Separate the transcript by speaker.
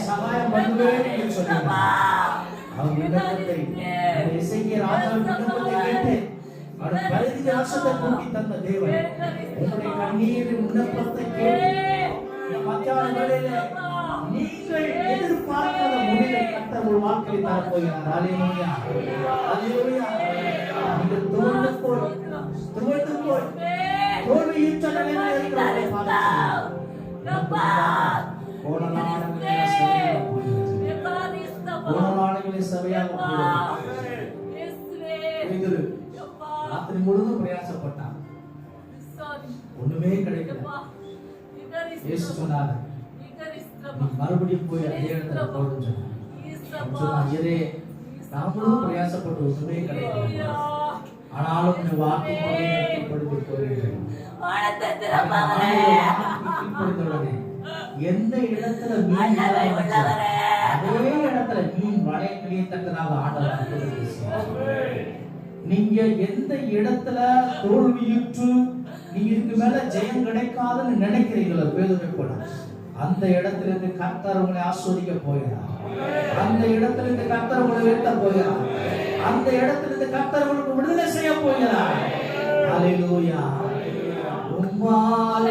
Speaker 1: சகாயம் பண்ணுவேன் என்று சொன்னார். அவன் விண்ணப்பத்தை இசைக்கிய ராஜா விண்ணப்பத்தை கேட்டு அவன் 15 வருஷத்தை கூட்டி தந்த தேவன் உங்களுடைய கண்ணீரின் விண்ணப்பத்தை கேட்டு மத்தியான வேளையில நீங்கள் எதிர்பார்க்காத முடிவை கர்த்தர் ஒரு வாழ்க்கையை தரப்போகிறார். அல்லேலூயா, அல்லேலூயா. நீங்கள் துவண்டு போய் தோல்வியுற்ற நிலையில் இருக்கிறவர்களை கோணலாடுகளை சபையாக ராத்திரி முழுவதும் பிரயாசப்பட்டான், ஒண்ணுமே கிடைக்கல. இயேசு சொன்னார், மறுபடியும் போய் அதே இடத்துல போடுன்னு சொன்னார். ஐயரே, நாமளும் பிரயாசப்பட்டு ஒண்ணுமே கிடைக்கல, ஆனாலும் இந்த வார்த்தை எந்த இடத்துல மீன் அதே இடத்துல மீன் வலை கிளியத்தக்கதாக ஆண்டவர். நீங்க எந்த இடத்துல தோல்வியுற்று நீங்க இதுக்கு மேல ஜெயம் கிடைக்காதுன்னு நினைக்கிறீங்களோ பேதுரை போல, அந்த இடத்துல இருந்து கர்த்தர் உங்களை ஆஸ்வதிக்க போகிறார். அந்த இடத்துல இருந்து கர்த்தர் உங்களை உயர்த்த போகிறார். அந்த இடத்துல இருந்து கர்த்தர் உங்களுக்கு விடுதலை செய்ய போகிறார். அல்லேலூயா. உம்மால்